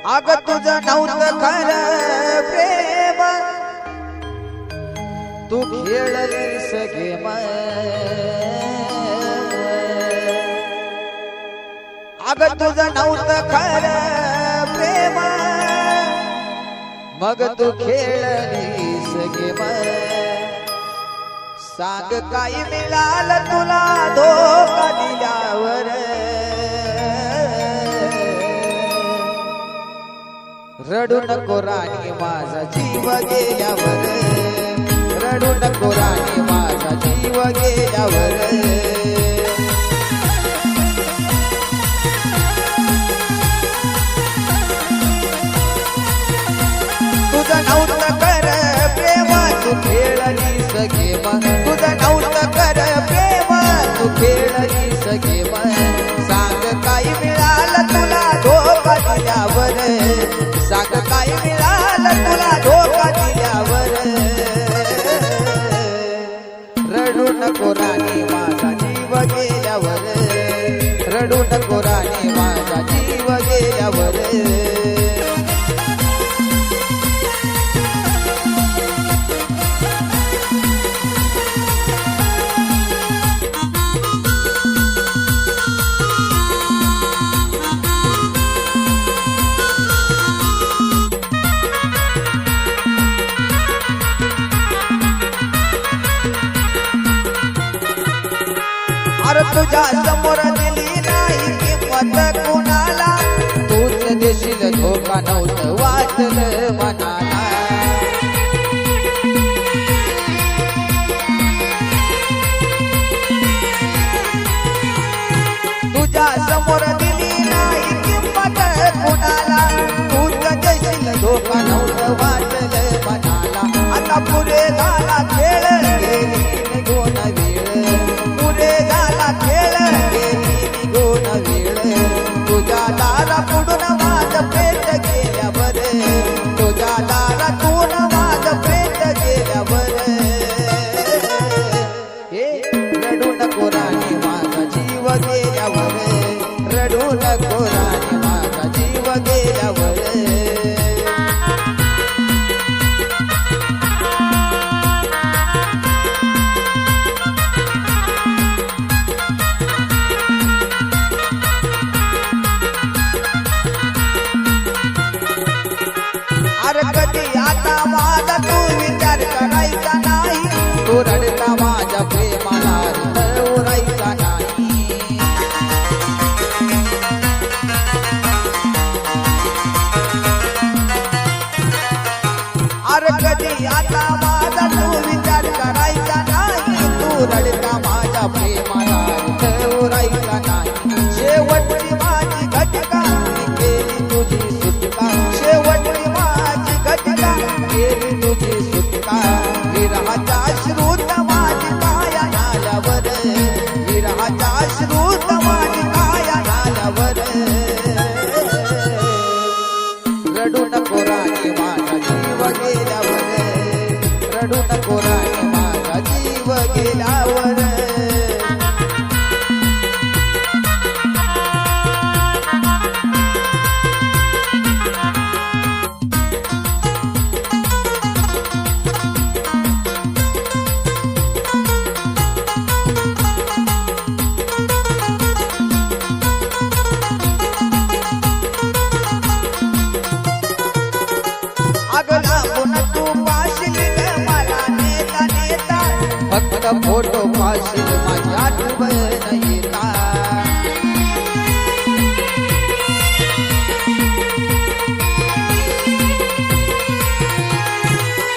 अग तुझं नव्हतं खरं प्रेम, तू खेळलीस गेम। अग तुझं नव्हतं खरं प्रेम, मग तू खेळलीस गेम। सांग काय मिळालं तुला धोका दिल्यावर, रडू नको राणी माझा जीव गेल्यावर, रडू नको राणी माझा जीव गेल्यावर। तुझं नव्हतं कर प्रेम, तू खेळलीस गेम। तुझं नव्हतं कर प्रेम, तू खेळलीस गेम। सांग काय मिळालं तुला धोका दिल्यावर, सांग काय मिळालं तुला धोका दिल्यावर। रडू नको राणी माझा जीव गेल्यावर, रडू नको राणी माझा जीव गेल्यावर। अरे तुझ्या समोर दिली नाही किंमत कुणाला, तूच देशील धोका नव्हतं वाटलं मनाला। तुझ्या समोर दिली नाही किंमत कुणाला, तूच देशील धोका नव्हतं वाटलं मनाला। आता पुढे झाला खेळ गेली निघून वेळ, पुढे झाला खेळ गेली निघून वेळ। तुझ्या दारा पुढून माझं प्रेत गेल्यावर, तुझ्या दारातून माझं प्रेत गेल्यावर। हे रडू नको राणी माझा जीव गेल्यावर, रडू नको राणी माझा जीव गेल्यावर। अरे कधी आता माझा तू विचार करायचा नाही, तू रडता माझ्या प्रेमाला उरायचा नाही। अरे कधी आता माझा तू विचार करायचा नाही, तू रडता माझ्या प्रेमाला उरायचा नाही। शेवटची माझी घटका केली तुझी सुटका, शेवटची माझी घटका केली तुझी सुटका। विरहाचा श्रुत माझी काया नाल्यावर, विरहाचा श्रुत माझी काया नाल्यावर। रडू नको राणी माझा जीव गेल्यावर, रडू नको राणी माझा जीव गेल्यावर। तू पाशील मला नेता नेता, फक्त फोटो पाशील माझ्या आठवण येता।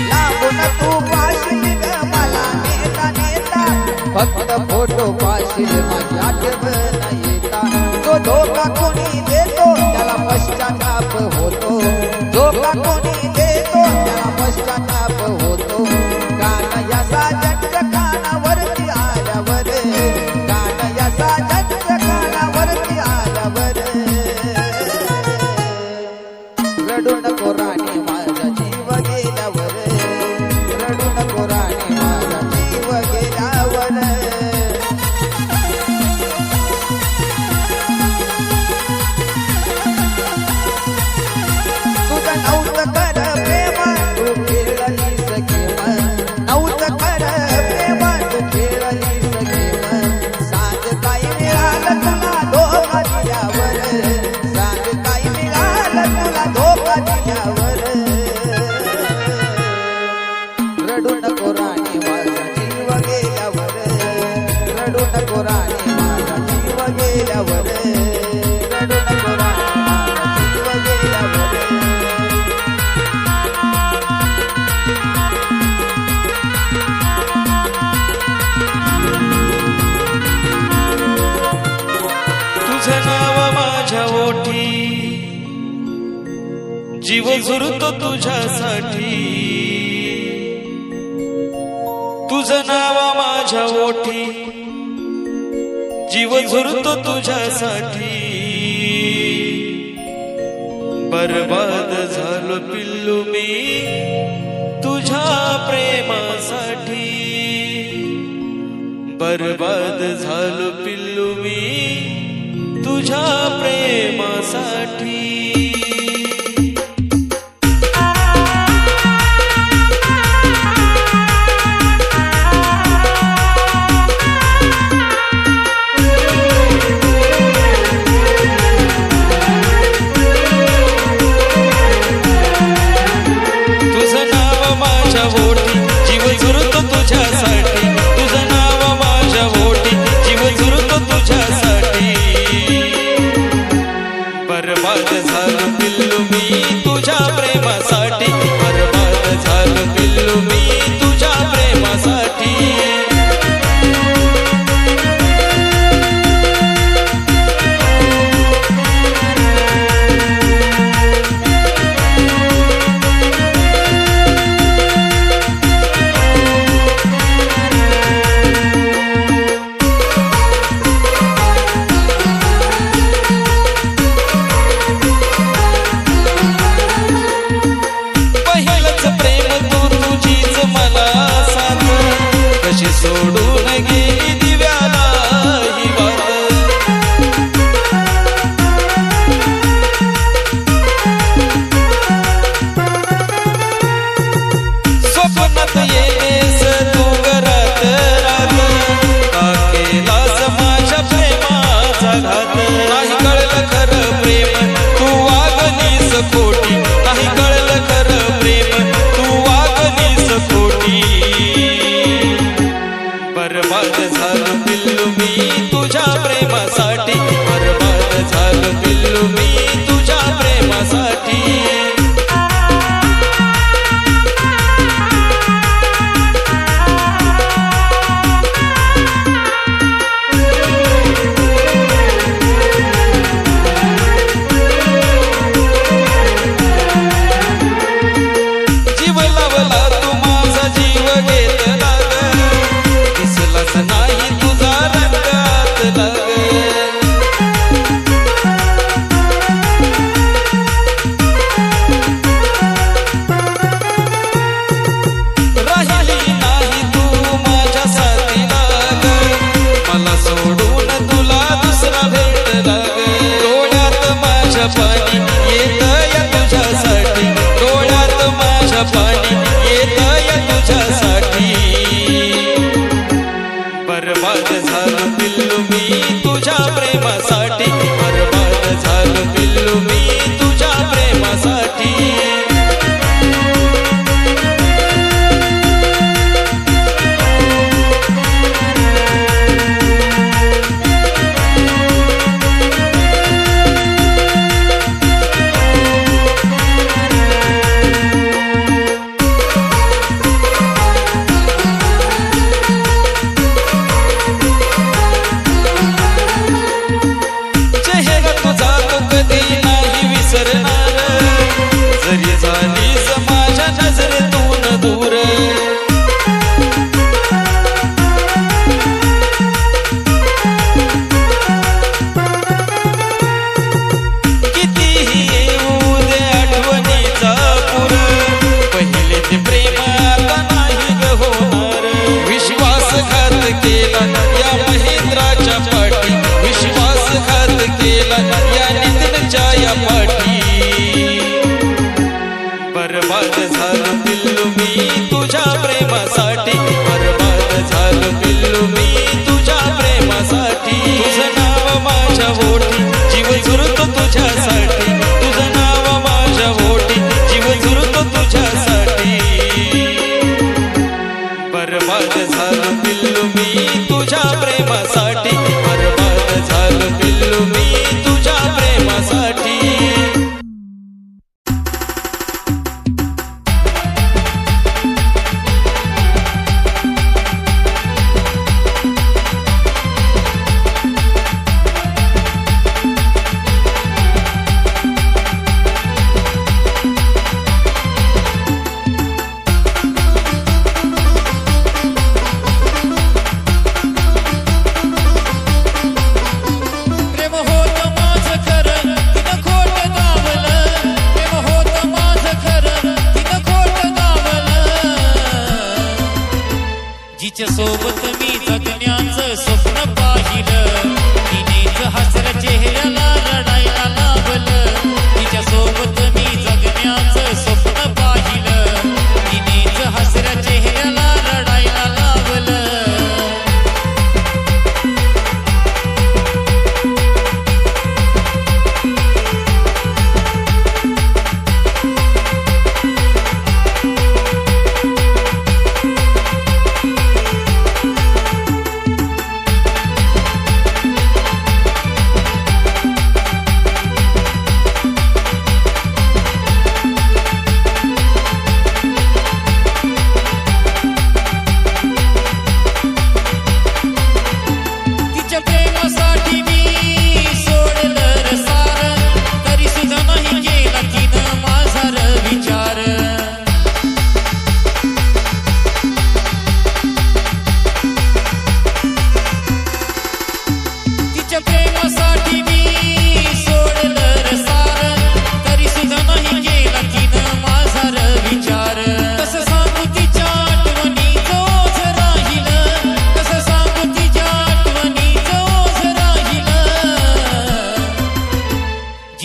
लांबून तू पाशील मला नेता नेता, फक्त फोटो पाशील माझ्या आठवण येता। तो धोका कोणी देतो त्याला पश्चाताप होतो, धोका कोणी देतो त्याला पश्चाताप होतो। गाणं याचा जग कानावरती आल्यावर, गाणं याचा जग कानावरती आल्यावर। रडू नको राणी माझा जीव गेल्यावर, रडू नको राणी माझा जीव गेल्यावर। रडू नको रामा जीव गेल्यावर तुझं नाव माझ्या ओठी जीव झुरतो तुझ्यासाठी तुझं नाव माझ्या ओठी जीव झुरतो तुझ्यासाठी बर्बाद झालो पिल्लू मी तुझ्या प्रेमासाठी बर्बाद झालो पिल्लू मी तुझ्या प्रेमासाठी बर्बाद झालो पिल्लू मी तुझ्या प्रेमासाठी बर्बाद झालो पिल्लू मी तुझ्या प्रेमासाठी सोडून गेली दिव्याला ही वाट स्वप्नात येतेस तू घरात रात का केलास माझ्या प्रेमाचा घात नाही कळलं खरं प्रेम तू वागलीस खोटी नाही कळलं खरं प्रेम तू वागलीस खोटी बर्बाद झालो पिल्लू मी तुझ्या प्रेमासाठी बर्बाद झालो पिल्लू मी तुझ्या प्रेमासाठी जीव लावला तू माझा जीव घेतला नाही तुझा रंगात लाग राहिली नाही तू माझ्या साथीला ग मला सोडून तुला दुसरा भेटला ग डोळ्यात माझ्या पाणी येत या तुझ्यासाठी डोळ्यात माझ्या पाणी येत या तुझ्यासाठी बर्बाद झालो पिल्लू मी तुझ्या प्रेमासाठी बर्बाद झालो पिल्लू मी तुझ्या प्रेमासाठी जरी झालीस माझ्या नजरेतून दूर कितीही येऊ दे आठवणीचा पूर पहिले ते प्रेम आता नाही ग होणार विश्वासघात केला या महेंद्राच्या पाठी विश्वासघात केला या नितीनच्या या पाठी बर्बाद झालो पिल्लू मी तुझ्या प्रेमासाठी बर्बाद झालो पिल्लू मी तुझ्या प्रेमासाठी तुझं नाव माझ्या ओठी जीव झुरतो तुझ्यासाठी तुझं नाव माझ्या ओठी जीव झुरतो तुझ्यासाठी बर्बाद झालो पिल्लू मी तुझ्या प्रेमासाठी बर्बाद झालो पिल्लू मी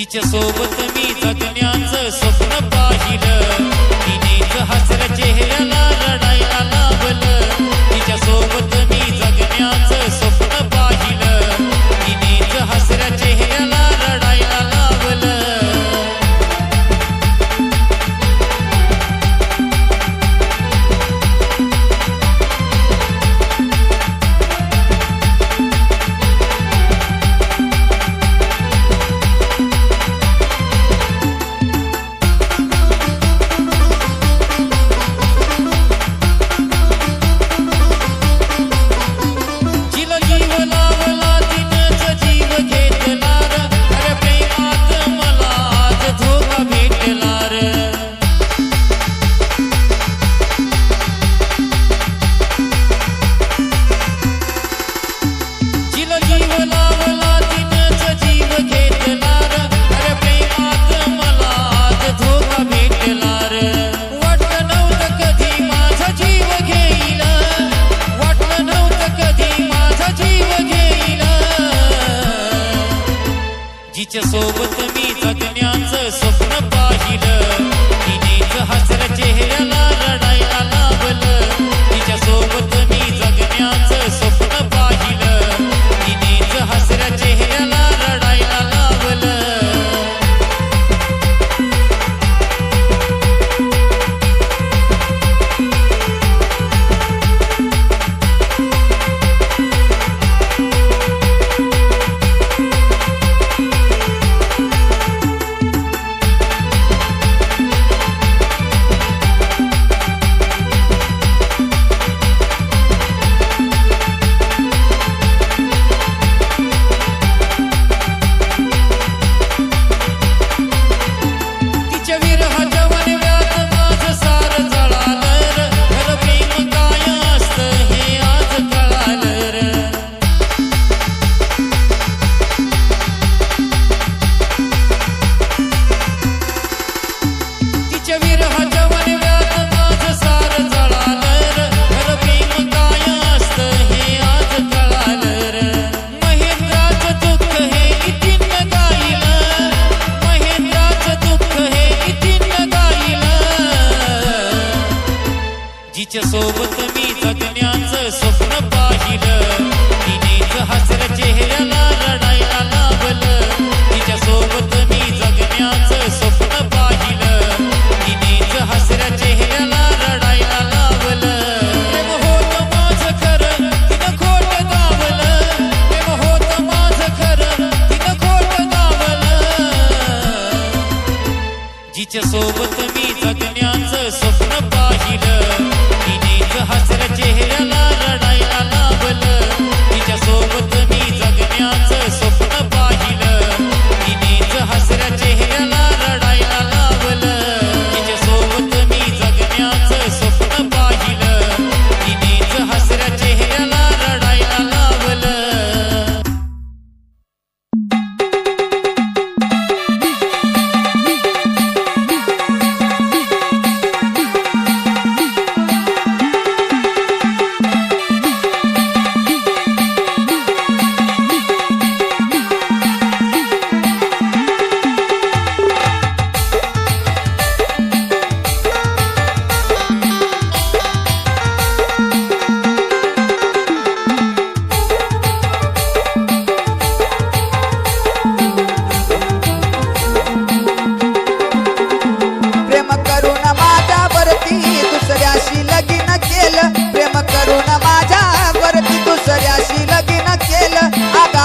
जिच्या सोबत मी जगण्याचं स्वप्न पाहिलं, तिनेच हसर चेहऱ्याला रडायला लावलं. तिच्या सोबत मी जगण्याचं स्वप्न पाहिलं, तिनेच हसर चेहऱ्याला रडायला लावलं. जिच्या सोबत मी जगण्याचं स्वप्न पाहिलं, तिनेच हसर चेहऱ्याला रडायला लावलं. तिच्या सोबत मी जगण्याचं स्वप्न पाहिलं, तिनेच हसर चेहऱ्याला रडायला लावलं. जिच्या सोबत मी जगण्याचं स्वप्न पाहिलं, तिनेच हसर चेहऱ्याला रडायला लावलं. तिच्या सोबत मी जगण्याचं स्वप्न पाहिलं, तिनेच हसर चेहऱ्याला रडायला लावलं. प्रेम होत माझं खरं, तिनं खोट दावलं. प्रेम होत माझं खरं, तिनं खोट दावलं. जिच्या सोबत मी जगण्याचं स्वप्न पाहिलं, हसर चेहऱ्याला रडायला लावलं. तिच्या सोबत मी जगण्याचं स्वप्न पाहिलं, तिनेच हसर चेहऱ्याला रडायला लावलं. तिच्या सोबत मी जगण्याचं स्वप्न पाहिलं, तिनेच हसर चेहऱ्याला रडायला लावलं.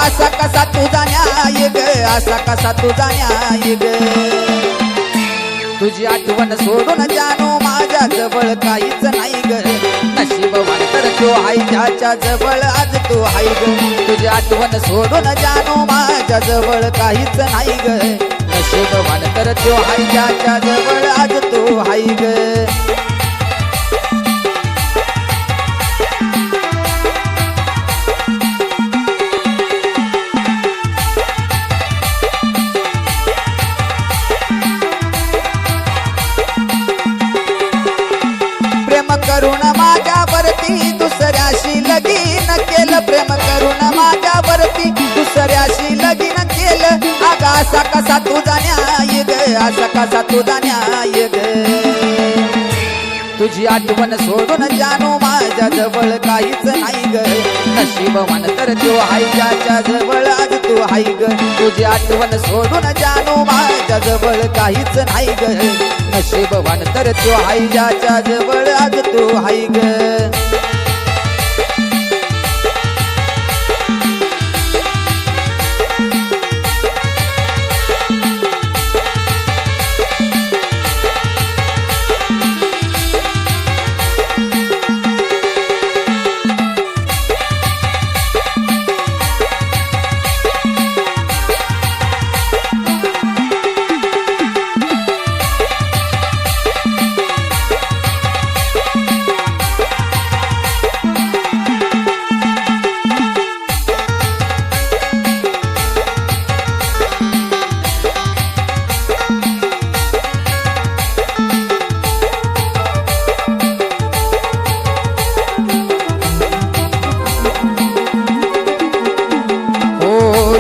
असा कसा तुझा न्याय ग, असा कसा तुझा न्याय ग. तुझी आठवण सोडून जाणू माझ्या जवळ काहीच नाही ग. नशीबवान तर तो हाय त्याच्या जवळ आज तू हाय ग. तुझी आठवण सोडून जाणू माझ्या जवळ काहीच नाही ग. नशीबवान तर तो हाय त्याच्या जवळ आज तू हाय ग. करून माझ्यावरती दुसऱ्याशी लगीन केलं. प्रेम करून माझ्यावरती दुसऱ्याशी लगीन केलं. आगा असा कसा तुझा न्याय ग असा कसा तुझा न्याय ग तुझी आठवण सोडून जानू माझ्या जवळ काहीच नाही ग नशीबवान तर तो हाय ज्याच्या जवळ आज तू हाय ग तुझी आठवण सोडून जानू माझ्या जवळ काहीच नाही ग नशीबवान तर तो हाय ज्याच्या जवळ आज तू हाय ग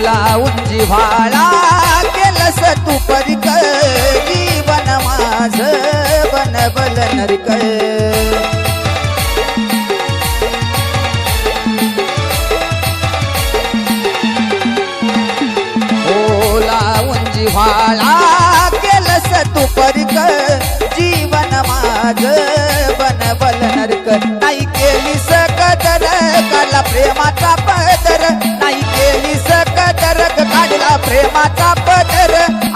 लावून जिव्हाळा केलंस तू परिक जीवन माझ बनबल नरक हो लावून जिव्हाळा केलंस तू परिक जीवन माझ बनबल नरक नाही केली सकदर काला प्रेमाचा पदर नाही केली सकदर काढला प्रेमाचा पदर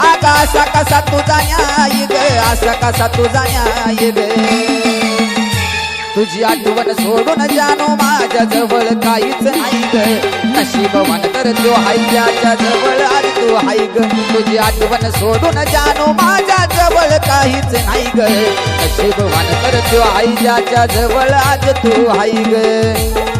आगा असा कसा तुझा न्याय ग असा कसा तुझा न्याय ग तुझी आठवण सोडून जानू माझ्या जवळ काहीच नाही ग नशीबवान तर तो हाय ज्याच्या जवळ आज तू हाय ग तुझी आठवण सोडून जानू माझ्या जवळ काहीच नाही ग नशीबवान तर तो हाय ज्याच्या जवळ आज तू हाय ग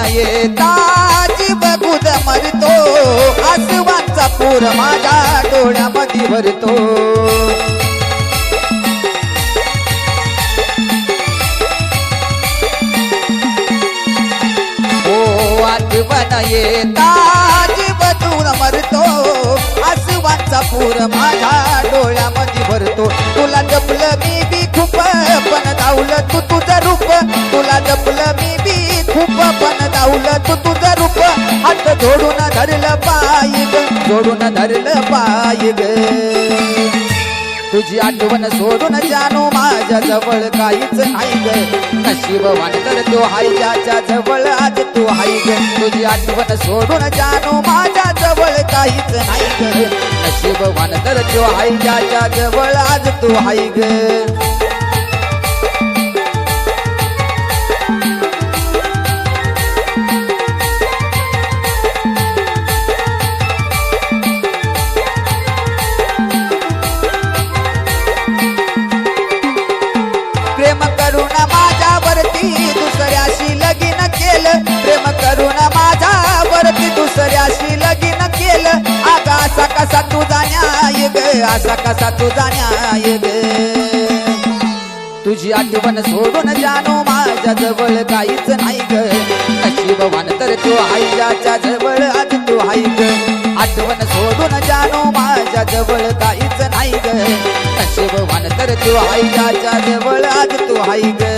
येता जीव गुद मरतो आसवांचा पूर माझ्या डोळ्यामध्ये भरतो हो आठवण येता जीव दूर मरतो आसवांचा पूर माझ्या डोळ्यामध्ये भरतो तुला जपलं मी बी खूप पण धावलं तू तुझं रूप तुला जपलं मी बी खूप पण धावलं तू तुझं रूप हात जोडून धरलं पाय ग जोडून धरलं पाय ग तुझी आठवण सोडून जानू माझ्या जवळ काहीच नाही ग नशीबवान तर तो हाय ज्याच्या जवळ आज तू हाय ग तुझी आठवण सोडून जानू माझ्या जवळ काहीच नाही ग नशीबवान तर तो हाय ज्याच्या जवळ आज तू हाय ग प्रेम करून माझ्यावरती दुसऱ्याशी लगीन केलं प्रेम करून माझ्यावरती दुसऱ्याशी लगीन केलं आगा असा कसा तुझा न्याय ग असा कसा तुझा न्याय ग तुझी आठवण सोडून जानू माझ्या जवळ काहीच नाही ग नशीबवान तर तू हाय ज्याच्या जवळ आज तू हाय ग आठवण सोडून जानू माझ्या जवळ काहीच नाही ग नशीबवान तर तू हाय ज्याच्या जवळ आज तू हाय ग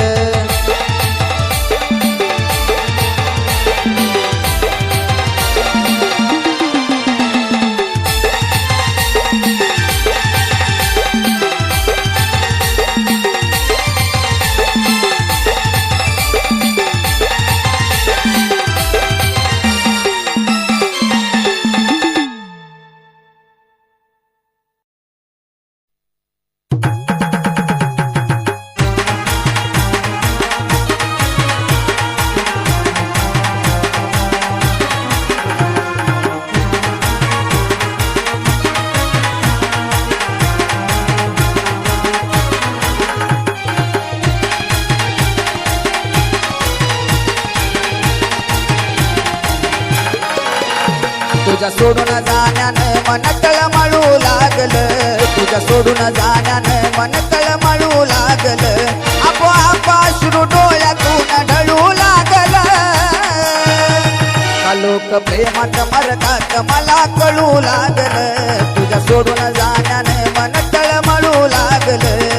तुझ्या सोडून जाण्यानं मन तळमळू लागलं तुझ्या सोडून जाण्यानं मन तळमळू लागलं आपोआप अश्रू डोळ्यातून ढळू लागलं का लोक प्रेमात मरतात मला कळू लागलं तुझ्या सोडून जाण्यानं मन तळमळू लागलं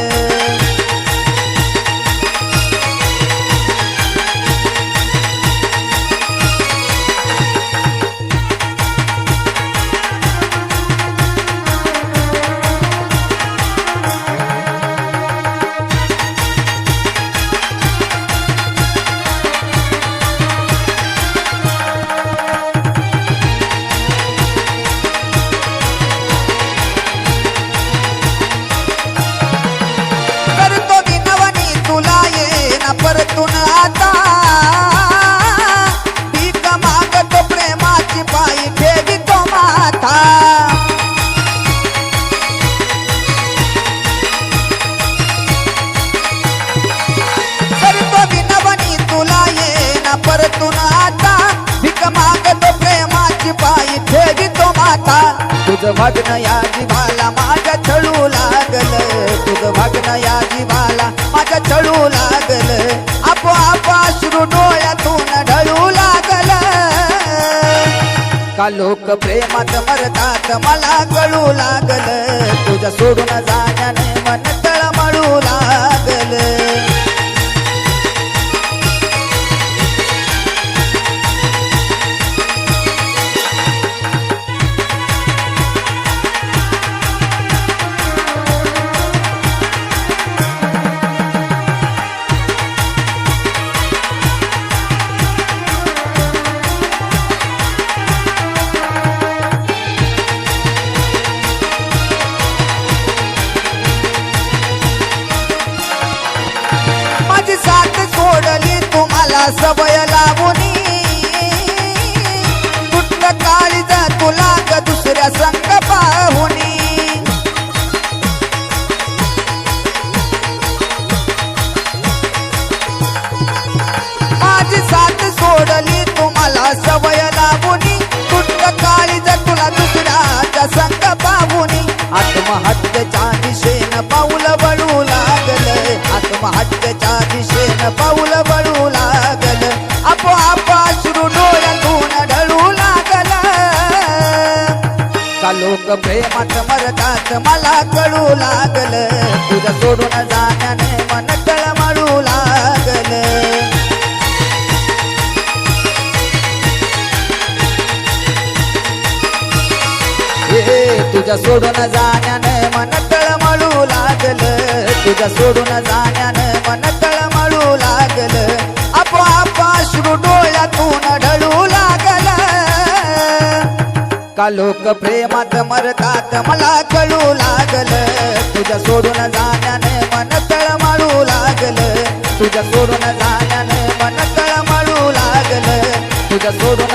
परतून आता भीक मागतो प्रेमाची पायी ठेवितो माथा करतो विनवणी तुला येना परतून आता भीक मागतो प्रेमाची पायी ठेवितो माथा तुझं भागणं या जिभाला माझ्या छळू लागलं तुझं भागणं या जिभाला माझ्या छळू लागलं आपोआप अश्रू डोळ्यातून ढळू लागलं का लोक प्रेमात मरतात मला कळू लागलं तुझ्या सोडून जाण्याने मन तळमळू लागलं साथ सोडली तुम्हाला सवय लावूनी तुटलं काळीज तुला ग दुसऱ्या संग पाहुनी माझी साथ सोडली तुम्हाला सवय लावूनी तुटलं काळीज तुला दुसऱ्याच्या संग पाहुनी आत्महत्येच्या दिशेनं पाऊल वळू लागलं आत्महत्येच्या दिशेनं पाऊल वळू लागलं आपोआप अश्रू डोळ्यातून ढळू लागलं का लोक प्रेमात मरतात मला कळू लागलं तुझ्या सोडून जाण्याने मन तळमळू लागलं तुझ्या सोडून जाण्यानं मन तळमळू लागलं तुझ्या सोडून जाण्यानं मन तळमळू लागलं आपोआप अश्रू डोळ्यातून ढळू लागलं का लोक प्रेमात मरतात मला कळू लागलं तुझ्या सोडून जाण्यानं मन तळमळू लागलं तुझ्या सोडून जाण्यानं मन तळमळू लागलं तुझ्या सोडून